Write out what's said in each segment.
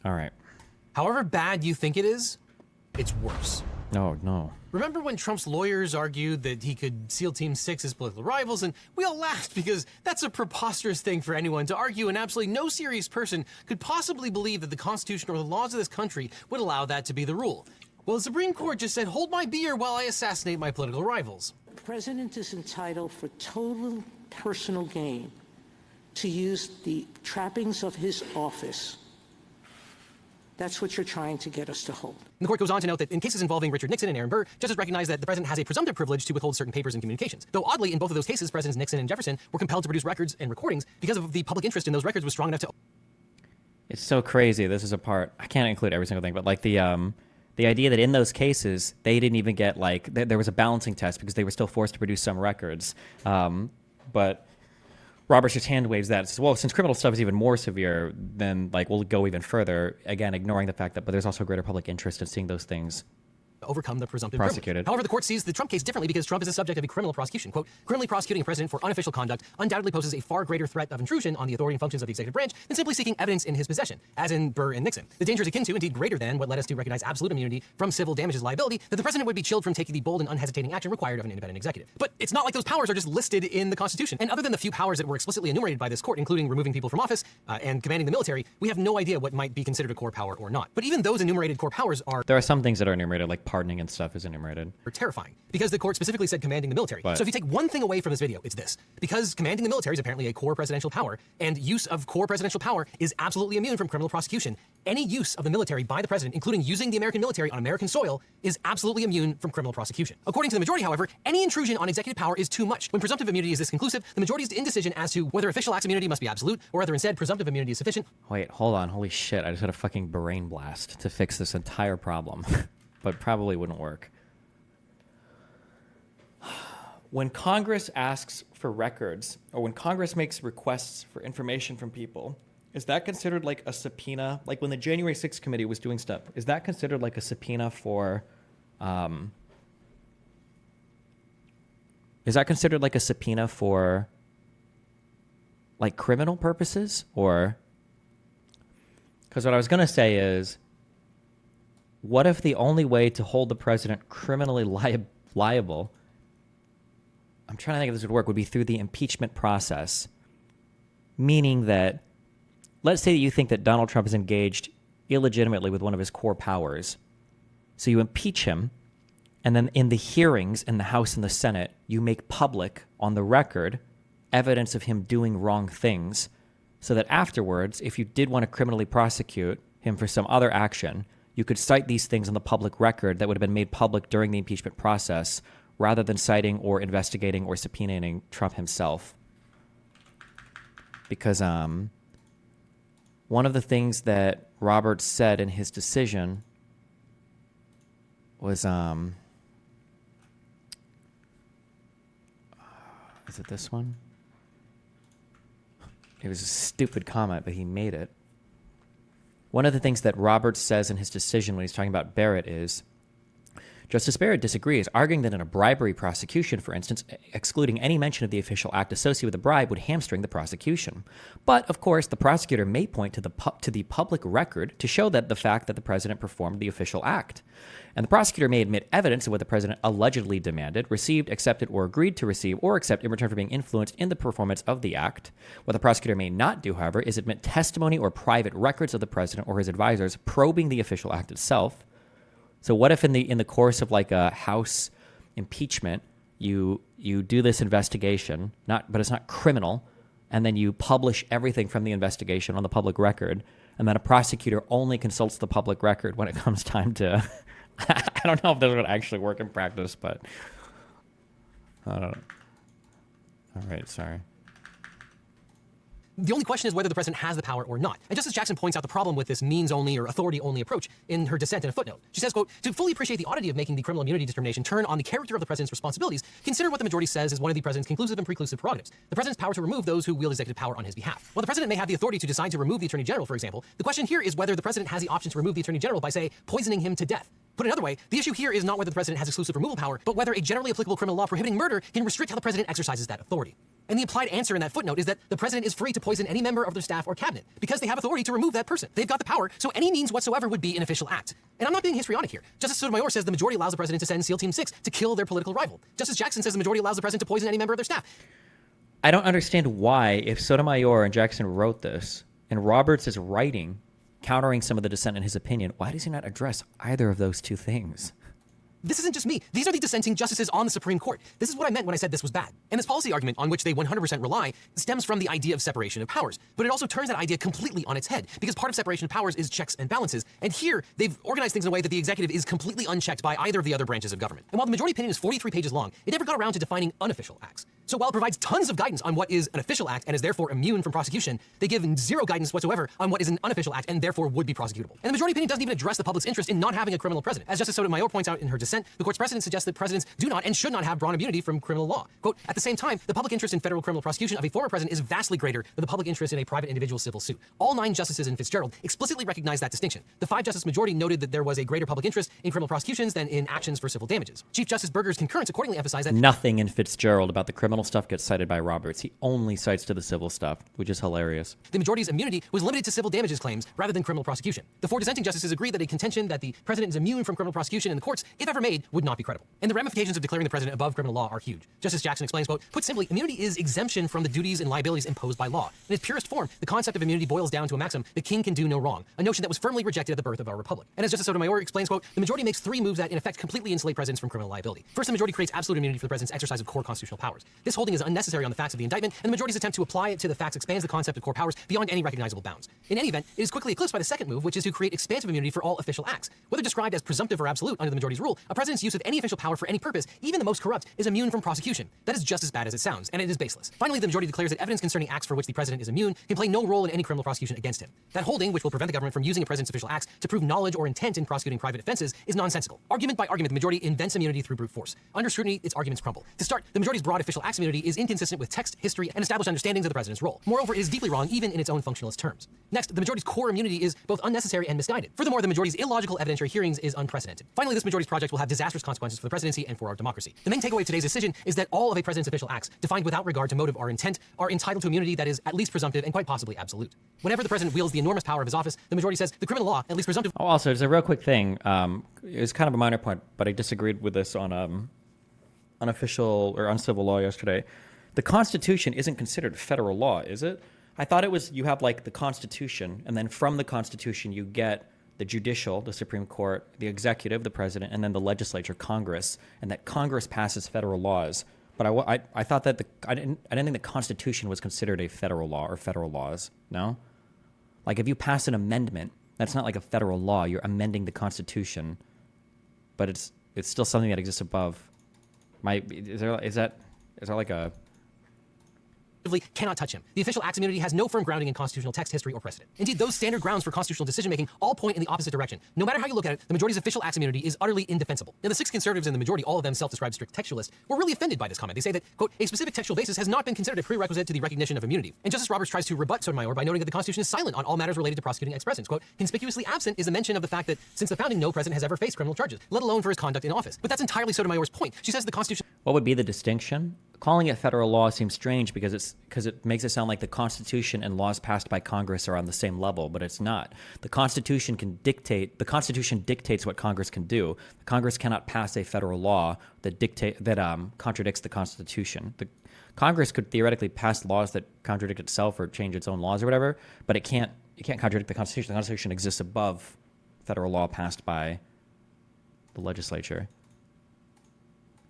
All right. However bad you think it is, it's worse. No, no. Remember when Trump's lawyers argued that he could SEAL Team 6 as political rivals, and we all laughed because that's a preposterous thing for anyone to argue, and absolutely no serious person could possibly believe that the Constitution or the laws of this country would allow that to be the rule. Well, the Supreme Court just said, hold my beer while I assassinate my political rivals. The president is entitled for total personal gain to use the trappings of his office. That's what you're trying to get us to hold. And the court goes on to note that in cases involving Richard Nixon and Aaron Burr, justice recognized that the president has a presumptive privilege to withhold certain papers and communications. Though oddly, in both of those cases, Presidents Nixon and Jefferson were compelled to produce records and recordings because of the public interest in those records was strong enough to... It's so crazy. This is a part, I can't include every single thing, but like the idea that in those cases, they didn't even get like, there was a balancing test because they were still forced to produce some records. But Roberts just hand waves that and says, well, since criminal stuff is even more severe, then like we'll go even further, again, ignoring the fact that, but there's also greater public interest in seeing those things overcome the presumptive prosecuted. Privilege. However, the court sees the Trump case differently because Trump is the subject of a criminal prosecution. Quote, criminally prosecuting a president for unofficial conduct undoubtedly poses a far greater threat of intrusion on the authority and functions of the executive branch than simply seeking evidence in his possession, as in Burr and Nixon. The danger is akin to, indeed greater than, what led us to recognize absolute immunity from civil damages liability, that the president would be chilled from taking the bold and unhesitating action required of an independent executive. But it's not like those powers are just listed in the Constitution. And other than the few powers that were explicitly enumerated by this court, including removing people from office and commanding the military, we have no idea what might be considered a core power or not. But even those enumerated core powers are... There are some things that are enumerated, like pardoning and stuff is enumerated. Are terrifying because the court specifically said commanding the military. But, so if you take one thing away from this video, it's this. Because commanding the military is apparently a core presidential power, and use of core presidential power is absolutely immune from criminal prosecution. Any use of the military by the president, including using the American military on American soil, is absolutely immune from criminal prosecution. According to the majority, however, any intrusion on executive power is too much. When presumptive immunity is this conclusive, the majority is indecision as to whether official acts immunity must be absolute, or whether instead presumptive immunity is sufficient. Wait, hold on. Holy shit. I just got a fucking brain blast to fix this entire problem, but probably wouldn't work. When Congress asks for records, or when Congress makes requests for information from people, is that considered like a subpoena? Like when the January 6th committee was doing stuff, is that considered like a subpoena for, is that considered like a subpoena for like criminal purposes? Or, because what I was going to say is, what if the only way to hold the president criminally liable, I'm trying to think if this would work, would be through the impeachment process. Meaning that, let's say that you think that Donald Trump is engaged illegitimately with one of his core powers. So you impeach him, and then in the hearings in the House and the Senate, you make public on the record evidence of him doing wrong things, so that afterwards, if you did want to criminally prosecute him for some other action, you could cite these things on the public record that would have been made public during the impeachment process, rather than citing or investigating or subpoenaing Trump himself. Because one of the things that Roberts said in his decision was, is it this one? It was a stupid comment, but he made it. One of the things that Roberts says in his decision when he's talking about Barrett is, Justice Barrett disagrees, arguing that in a bribery prosecution, for instance, excluding any mention of the official act associated with the bribe would hamstring the prosecution. But, of course, the prosecutor may point to the public record to show that the fact that the president performed the official act. And the prosecutor may admit evidence of what the president allegedly demanded, received, accepted, or agreed to receive or accept in return for being influenced in the performance of the act. What the prosecutor may not do, however, is admit testimony or private records of the president or his advisors probing the official act itself. So what if in the course of like a House impeachment, you do this investigation, but it's not criminal, and then you publish everything from the investigation on the public record, and then a prosecutor only consults the public record when it comes time to... I don't know if this would actually work in practice, but I don't know. All right, sorry. The only question is whether the president has the power or not. And Justice Jackson points out the problem with this means-only or authority-only approach in her dissent in a footnote. She says, quote, to fully appreciate the oddity of making the criminal immunity determination turn on the character of the president's responsibilities, consider what the majority says is one of the president's conclusive and preclusive prerogatives, the president's power to remove those who wield executive power on his behalf. While the president may have the authority to decide to remove the attorney general, for example, the question here is whether the president has the option to remove the attorney general by, say, poisoning him to death. Put another way, the issue here is not whether the president has exclusive removal power, but whether a generally applicable criminal law prohibiting murder can restrict how the president exercises that authority. And the implied answer in that footnote is that the president is free to poison any member of their staff or cabinet because they have authority to remove that person. They've got the power, so any means whatsoever would be an official act. And I'm not being histrionic here. Justice Sotomayor says the majority allows the president to send SEAL Team 6 to kill their political rival. Justice Jackson says the majority allows the president to poison any member of their staff. I don't understand why, if Sotomayor and Jackson wrote this, and Roberts is writing, countering some of the dissent in his opinion, why does he not address either of those two things? This isn't just me. These are the dissenting justices on the Supreme Court. This is what I meant when I said this was bad. And this policy argument on which they 100% rely stems from the idea of separation of powers. But it also turns that idea completely on its head, because part of separation of powers is checks and balances. And here, they've organized things in a way that the executive is completely unchecked by either of the other branches of government. And while the majority opinion is 43 pages long, it never got around to defining unofficial acts. So while it provides tons of guidance on what is an official act and is therefore immune from prosecution, they give zero guidance whatsoever on what is an unofficial act and therefore would be prosecutable. And the majority opinion doesn't even address the public's interest in not having a criminal president. As Justice Sotomayor points out in her dissent, the court's precedent suggests that presidents do not and should not have broad immunity from criminal law. Quote, at the same time, the public interest in federal criminal prosecution of a former president is vastly greater than the public interest in a private individual civil suit. All 9 justices in Fitzgerald explicitly recognized that distinction. The 5-justice majority noted that there was a greater public interest in criminal prosecutions than in actions for civil damages. Chief Justice Berger's concurrence accordingly emphasized that Nothing in Fitzgerald about the criminal stuff gets cited by Roberts. He only cites to the civil stuff, which is hilarious. the majority's immunity was limited to civil damages claims rather than criminal prosecution. The 4 dissenting justices agreed that a contention that the president is immune from criminal prosecution in the courts, if ever made, would not be credible. And the ramifications of declaring the president above criminal law are huge. Justice Jackson explains, quote, put simply, immunity is exemption from the duties and liabilities imposed by law. In its purest form, the concept of immunity boils down to a maxim, the king can do no wrong, a notion that was firmly rejected at the birth of our republic. And as Justice Sotomayor explains, quote, the majority makes 3 moves that in effect completely insulate presidents from criminal liability. First, the majority creates absolute immunity for the president's exercise of core constitutional powers. This holding is unnecessary on the facts of the indictment, and the majority's attempt to apply it to the facts expands the concept of core powers beyond any recognizable bounds. In any event, it is quickly eclipsed by the second move, which is to create expansive immunity for all official acts. Whether described as presumptive or absolute under the majority's rule, a president's use of any official power for any purpose, even the most corrupt, is immune from prosecution. That is just as bad as it sounds, and it is baseless. Finally, the majority declares that evidence concerning acts for which the president is immune can play no role in any criminal prosecution against him. That holding, which will prevent the government from using a president's official acts to prove knowledge or intent in prosecuting private offenses, is nonsensical. Argument by argument, the majority invents immunity through brute force. Under scrutiny, its arguments crumble. To start, the majority's broad official acts immunity is inconsistent with text, history, and established understandings of the president's role. Moreover, it is deeply wrong even in its own functionalist terms. Next, the majority's core immunity is both unnecessary and misguided. Furthermore, the majority's illogical evidentiary hearings is unprecedented. Finally, this majority's project will have disastrous consequences for the presidency and for our democracy. The main takeaway of today's decision is that all of a president's official acts, defined without regard to motive or intent, are entitled to immunity that is at least presumptive and quite possibly absolute. Whenever the president wields the enormous power of his office, the majority says the criminal law, at least presumptive. Oh, also, there's a real quick thing. It's kind of a minor point, but I disagreed with this on unofficial or uncivil law yesterday. The Constitution isn't considered federal law, is it? I thought it was, you have like the Constitution, and then from the Constitution you get the judicial, the Supreme Court, the executive, the president, and then the legislature, Congress, and that Congress passes federal laws. But I thought that I didn't think the Constitution was considered a federal law or federal laws. No, like if you pass an amendment, that's not like a federal law. You're amending the Constitution, but it's still something that exists above. Is there like a cannot touch him. The official acts immunity has no firm grounding in constitutional text, history, or precedent. Indeed, those standard grounds for constitutional decision-making all point in the opposite direction. No matter how you look at it, the majority's official acts immunity is utterly indefensible. Now, the 6 conservatives in the majority, all of them self-described strict textualists, were really offended by this comment. They say that, quote, a specific textual basis has not been considered a prerequisite to the recognition of immunity. And Justice Roberts tries to rebut Sotomayor by noting that the Constitution is silent on all matters related to prosecuting ex-presidents. Quote, conspicuously absent is a mention of the fact that since the founding, no president has ever faced criminal charges, let alone for his conduct in office. But that's entirely Sotomayor's point. She says the Constitution... What would be the distinction? Calling it federal law seems strange because it makes it sound like the Constitution and laws passed by Congress are on the same level, but it's not. The Constitution dictates what Congress can do. Congress cannot pass a federal law that contradicts the Constitution. The Congress could theoretically pass laws that contradict itself or change its own laws or whatever, but it can't contradict the Constitution. The Constitution exists above federal law passed by the legislature.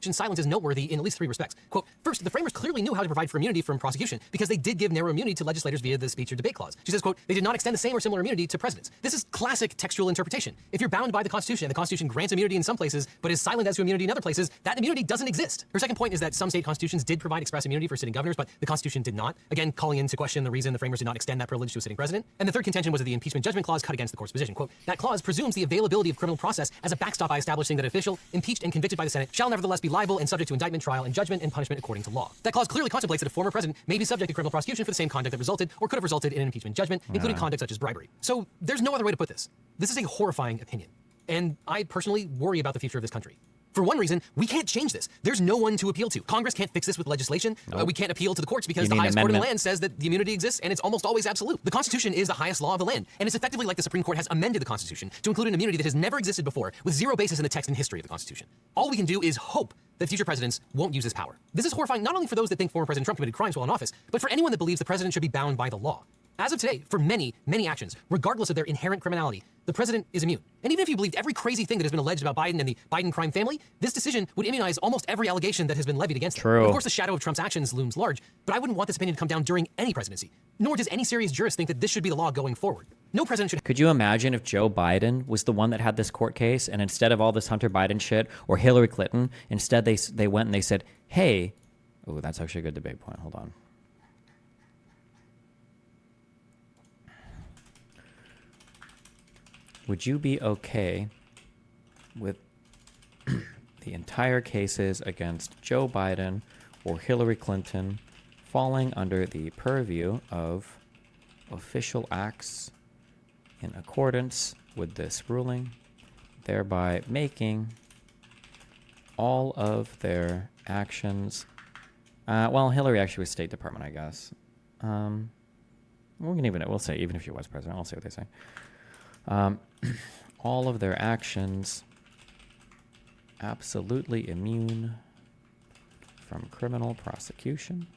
Silence is noteworthy in at least 3 respects. Quote, first, the framers clearly knew how to provide for immunity from prosecution because they did give narrow immunity to legislators via the speech or debate clause. She says, quote, they did not extend the same or similar immunity to presidents. This is classic textual interpretation. If you're bound by the Constitution and the Constitution grants immunity in some places but is silent as to immunity in other places, that immunity doesn't exist. Her second point is that some state constitutions did provide express immunity for sitting governors, but the Constitution did not, again calling into question the reason the framers did not extend that privilege to a sitting president. And the third contention was that the impeachment judgment clause cut against the court's position. Quote, that clause presumes the availability of criminal process as a backstop by establishing that an official impeached and convicted by the Senate shall nevertheless be liable and subject to indictment, trial, and judgment and punishment according to law. That clause clearly contemplates that a former president may be subject to criminal prosecution for the same conduct that resulted or could have resulted in an impeachment judgment, including conduct such as bribery. So there's no other way to put this. This is a horrifying opinion. And I personally worry about the future of this country. For one reason, we can't change this. There's no one to appeal to. Congress can't fix this with legislation. We can't appeal to the courts because the highest court in the land says that the immunity exists and it's almost always absolute. The Constitution is the highest law of the land, and it's effectively like the Supreme Court has amended the Constitution to include an immunity that has never existed before with zero basis in the text and history of the Constitution. All we can do is hope that future presidents won't use this power. This is horrifying not only for those that think former President Trump committed crimes while in office, but for anyone that believes the president should be bound by the law. As of today, for many, many actions, regardless of their inherent criminality, the president is immune. And even if you believed every crazy thing that has been alleged about Biden and the Biden crime family, this decision would immunize almost every allegation that has been levied against them. Of course, the shadow of Trump's actions looms large, but I wouldn't want this opinion to come down during any presidency. Nor does any serious jurist think that this should be the law going forward. No president should. Could you imagine if Joe Biden was the one that had this court case, and instead of all this Hunter Biden shit, or Hillary Clinton, instead they went and they said, hey, oh, that's actually a good debate point. Hold on. Would you be okay with the entire cases against Joe Biden or Hillary Clinton falling under the purview of official acts in accordance with this ruling, thereby making all of their actions, well, Hillary actually was State Department, I guess. We'll say, even if she was president, I'll say what they say. All of their actions absolutely immune from criminal prosecution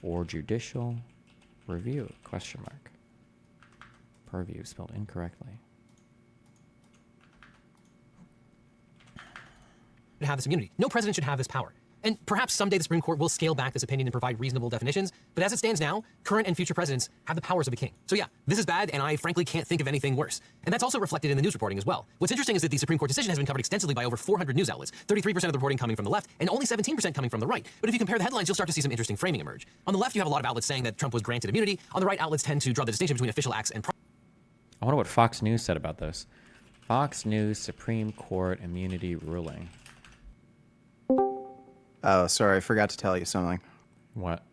or judicial review, question mark. Purview spelled incorrectly. Have this immunity. No president should have this power. And perhaps someday the Supreme Court will scale back this opinion and provide reasonable definitions, but as it stands now, current and future presidents have the powers of a king. So yeah, this is bad, and I frankly can't think of anything worse. And that's also reflected in the news reporting as well. What's interesting is that the Supreme Court decision has been covered extensively by over 400 news outlets, 33% of the reporting coming from the left, and only 17% coming from the right. But if you compare the headlines, you'll start to see some interesting framing emerge. On the left, you have a lot of outlets saying that Trump was granted immunity. On the right, outlets tend to draw the distinction between official acts and... I wonder what Fox News said about this. Fox News Supreme Court immunity ruling. Oh, sorry, I forgot to tell you something. What?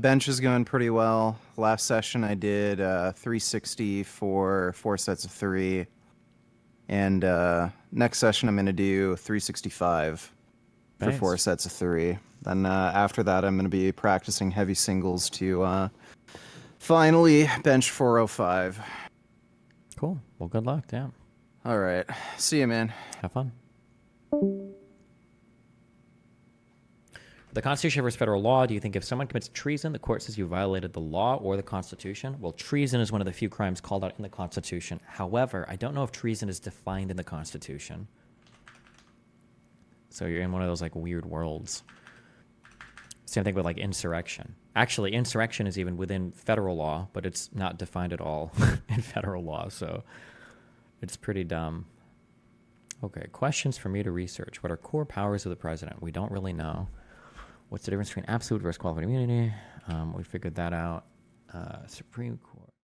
Bench is going pretty well. Last session I did 360 for 4 sets of 3. And next session I'm going to do 365 for 4 sets of 3. Then after that I'm going to be practicing heavy singles to finally bench 405. Cool. Well, good luck. Damn. All right. See you, man. Have fun. The Constitution versus federal law. Do you think if someone commits treason, the court says you violated the law or the Constitution? Well, treason is one of the few crimes called out in the Constitution. However, I don't know if treason is defined in the Constitution. So you're in one of those like weird worlds. Same thing with like insurrection. Actually, insurrection is even within federal law, but it's not defined at all in federal law. So it's pretty dumb. Okay, questions for me to research. What are core powers of the president? We don't really know. What's the difference between absolute versus qualified immunity? We figured that out. Supreme Court.